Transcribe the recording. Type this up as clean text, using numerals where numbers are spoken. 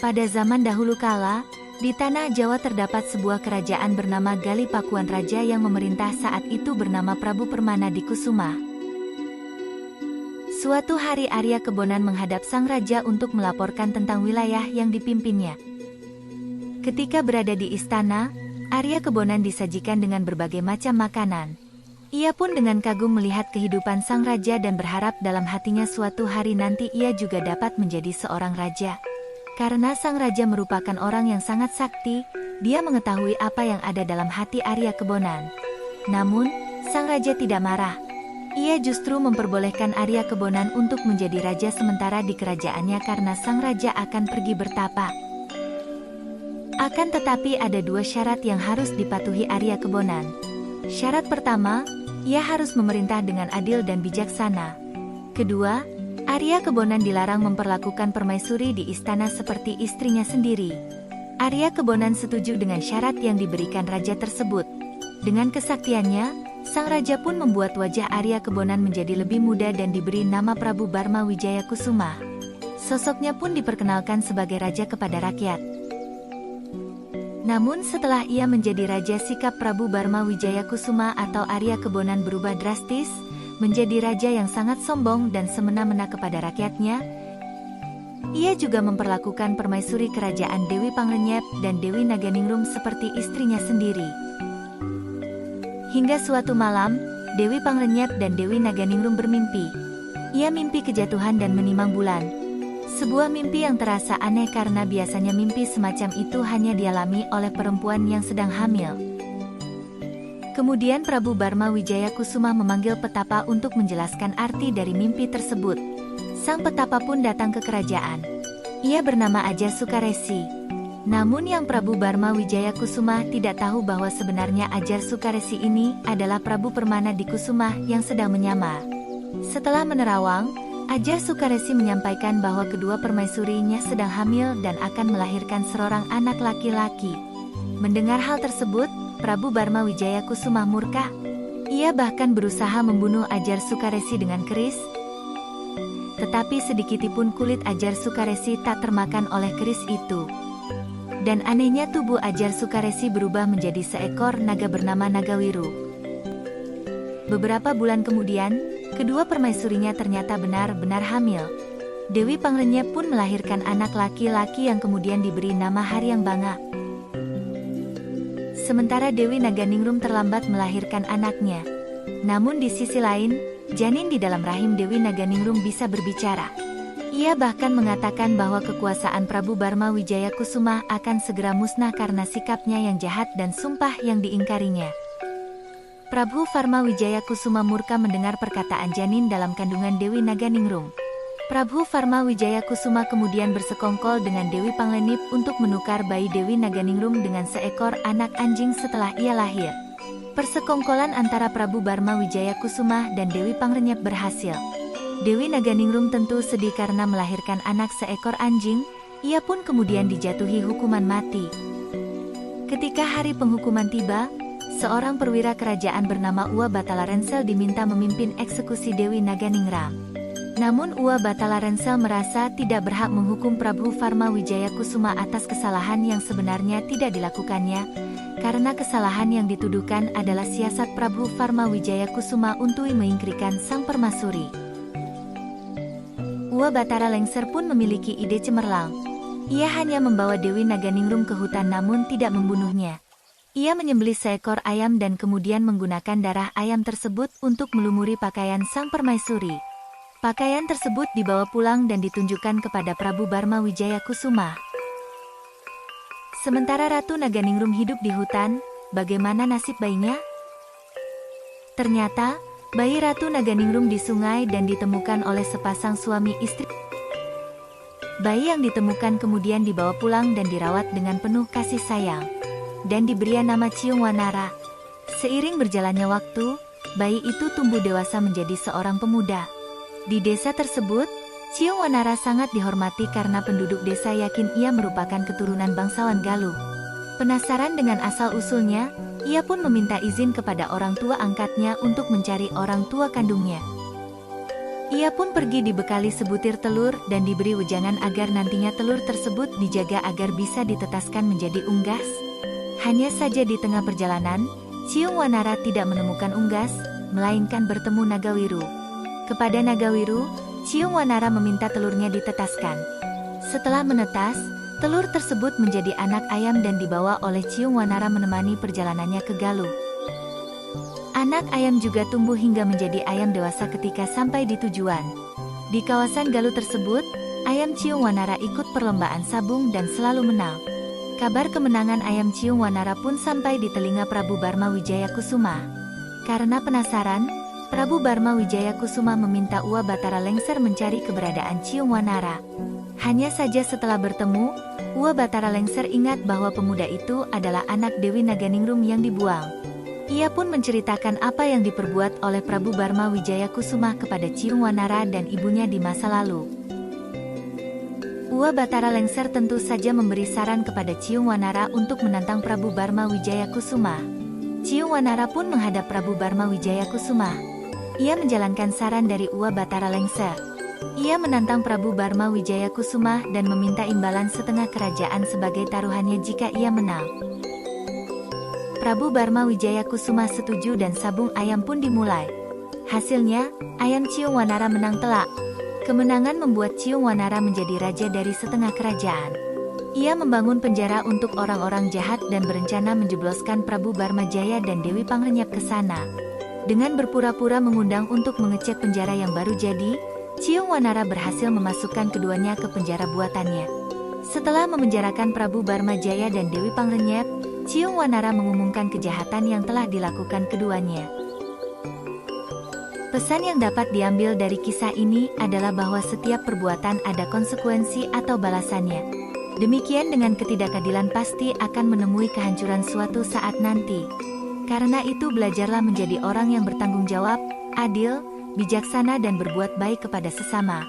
Pada zaman dahulu kala, di tanah Jawa terdapat sebuah kerajaan bernama Galipakuan. Raja yang memerintah saat itu bernama Prabu Permana di Kusuma. Suatu hari Arya Kebonan menghadap sang raja untuk melaporkan tentang wilayah yang dipimpinnya. Ketika berada di istana, Arya Kebonan disajikan dengan berbagai macam makanan. Ia pun dengan kagum melihat kehidupan sang raja dan berharap dalam hatinya suatu hari nanti ia juga dapat menjadi seorang raja. Karena sang raja merupakan orang yang sangat sakti, dia mengetahui apa yang ada dalam hati Arya Kebonan. Namun, sang raja tidak marah. Ia justru memperbolehkan Arya Kebonan untuk menjadi raja sementara di kerajaannya karena sang raja akan pergi bertapa. Akan tetapi ada dua syarat yang harus dipatuhi Arya Kebonan. Syarat pertama, ia harus memerintah dengan adil dan bijaksana. Kedua, Arya Kebonan dilarang memperlakukan permaisuri di istana seperti istrinya sendiri. Arya Kebonan setuju dengan syarat yang diberikan raja tersebut. Dengan kesaktiannya, sang raja pun membuat wajah Arya Kebonan menjadi lebih muda dan diberi nama Prabu Barma Wijaya Kusuma. Sosoknya pun diperkenalkan sebagai raja kepada rakyat. Namun setelah ia menjadi raja, sikap Prabu Barma Wijaya Kusuma atau Arya Kebonan berubah drastis, menjadi raja yang sangat sombong dan semena-mena kepada rakyatnya. Ia juga memperlakukan permaisuri kerajaan Dewi Pangrenyep dan Dewi Naganingrum seperti istrinya sendiri. Hingga suatu malam, Dewi Pangrenyep dan Dewi Naganingrum bermimpi. Ia mimpi kejatuhan dan menimang bulan. Sebuah mimpi yang terasa aneh karena biasanya mimpi semacam itu hanya dialami oleh perempuan yang sedang hamil. Kemudian Prabu Barma Wijaya Kusuma memanggil petapa untuk menjelaskan arti dari mimpi tersebut. Sang petapa pun datang ke kerajaan. Ia bernama Ajar Sukaresi. Namun yang Prabu Barma Wijaya Kusuma tidak tahu bahwa sebenarnya Ajar Sukaresi ini adalah Prabu Permana di Kusuma yang sedang menyamar. Setelah menerawang, Ajar Sukaresi menyampaikan bahwa kedua permaisurinya sedang hamil dan akan melahirkan seorang anak laki-laki. Mendengar hal tersebut, Prabu Barma Wijaya Kusuma murka. Ia bahkan berusaha membunuh Ajar Sukaresi dengan keris. Tetapi sedikitipun kulit Ajar Sukaresi tak termakan oleh keris itu. Dan anehnya tubuh Ajar Sukaresi berubah menjadi seekor naga bernama Nagawiru. Beberapa bulan kemudian, kedua permaisurinya ternyata benar-benar hamil. Dewi Pangrenyep pun melahirkan anak laki-laki yang kemudian diberi nama Haryang-banga. Sementara Dewi Naganingrum terlambat melahirkan anaknya. Namun di sisi lain, janin di dalam rahim Dewi Naganingrum bisa berbicara. Ia bahkan mengatakan bahwa kekuasaan Prabu Barma Wijaya Kusuma akan segera musnah karena sikapnya yang jahat dan sumpah yang diingkarinya. Prabu Barma Wijaya Kusuma murka mendengar perkataan janin dalam kandungan Dewi Naganingrum. Prabu Barma Wijaya Kusuma kemudian bersekongkol dengan Dewi Panglenip untuk menukar bayi Dewi Naganingrum dengan seekor anak anjing setelah ia lahir. Persekongkolan antara Prabu Barma Wijaya Kusuma dan Dewi Pangrenyep berhasil. Dewi Naganingrum tentu sedih karena melahirkan anak seekor anjing, ia pun kemudian dijatuhi hukuman mati. Ketika hari penghukuman tiba, seorang perwira kerajaan bernama Uwa Batala Rensel diminta memimpin eksekusi Dewi Naganingrum. Namun Uwa Batala Rensel merasa tidak berhak menghukum Prabu Barma Wijaya Kusuma atas kesalahan yang sebenarnya tidak dilakukannya, karena kesalahan yang dituduhkan adalah siasat Prabu Barma Wijaya Kusuma untuk menyingkirkan sang permaisuri. Uwa Batara Lengser pun memiliki ide cemerlang. Ia hanya membawa Dewi Naganingrum ke hutan namun tidak membunuhnya. Ia menyembelih seekor ayam dan kemudian menggunakan darah ayam tersebut untuk melumuri pakaian sang permaisuri. Pakaian tersebut dibawa pulang dan ditunjukkan kepada Prabu Barma Wijaya Kusuma. Sementara Ratu Naganingrum hidup di hutan, bagaimana nasib bayinya? Ternyata, bayi Ratu Naganingrum di sungai dan ditemukan oleh sepasang suami istri. Bayi yang ditemukan kemudian dibawa pulang dan dirawat dengan penuh kasih sayang. Dan diberi nama Ciung Wanara. Seiring berjalannya waktu, bayi itu tumbuh dewasa menjadi seorang pemuda. Di desa tersebut, Ciung Wanara sangat dihormati karena penduduk desa yakin ia merupakan keturunan bangsawan Galuh. Penasaran dengan asal-usulnya, ia pun meminta izin kepada orang tua angkatnya untuk mencari orang tua kandungnya. Ia pun pergi dibekali sebutir telur dan diberi wejangan agar nantinya telur tersebut dijaga agar bisa ditetaskan menjadi unggas. Hanya saja di tengah perjalanan, Ciung Wanara tidak menemukan unggas, melainkan bertemu Nagawiru. Kepada Nagawiru, Ciung Wanara meminta telurnya ditetaskan. Setelah menetas, telur tersebut menjadi anak ayam dan dibawa oleh Ciung Wanara menemani perjalanannya ke Galuh. Anak ayam juga tumbuh hingga menjadi ayam dewasa ketika sampai di tujuan. Di kawasan Galuh tersebut, ayam Ciung Wanara ikut perlombaan sabung dan selalu menang. Kabar kemenangan ayam Ciung Wanara pun sampai di telinga Prabu Barma Wijaya Kusuma. Karena penasaran, Prabu Barma Wijaya Kusuma meminta Ua Batara Lengser mencari keberadaan Ciung Wanara. Hanya saja setelah bertemu, Ua Batara Lengser ingat bahwa pemuda itu adalah anak Dewi Naganingrum yang dibuang. Ia pun menceritakan apa yang diperbuat oleh Prabu Barma Wijaya Kusuma kepada Ciung Wanara dan ibunya di masa lalu. Ua Batara Lengser tentu saja memberi saran kepada Ciung Wanara untuk menantang Prabu Barma Wijaya Kusuma. Ciung Wanara pun menghadap Prabu Barma Wijaya Kusuma. Ia menjalankan saran dari Ua Batara Lengser. Ia menantang Prabu Barma Wijaya Kusuma dan meminta imbalan setengah kerajaan sebagai taruhannya jika ia menang. Prabu Barma Wijaya Kusuma setuju dan sabung ayam pun dimulai. Hasilnya, ayam Ciung Wanara menang telak. Kemenangan membuat Ciung Wanara menjadi raja dari setengah kerajaan. Ia membangun penjara untuk orang-orang jahat dan berencana menjebloskan Prabu Barma Jaya dan Dewi Pangrenyap ke sana. Dengan berpura-pura mengundang untuk mengecek penjara yang baru jadi, Ciung Wanara berhasil memasukkan keduanya ke penjara buatannya. Setelah memenjarakan Prabu Barma Jaya dan Dewi Pangrenyap, Ciung Wanara mengumumkan kejahatan yang telah dilakukan keduanya. Pesan yang dapat diambil dari kisah ini adalah bahwa setiap perbuatan ada konsekuensi atau balasannya. Demikian dengan ketidakadilan pasti akan menemui kehancuran suatu saat nanti. Karena itu belajarlah menjadi orang yang bertanggung jawab, adil, bijaksana dan berbuat baik kepada sesama.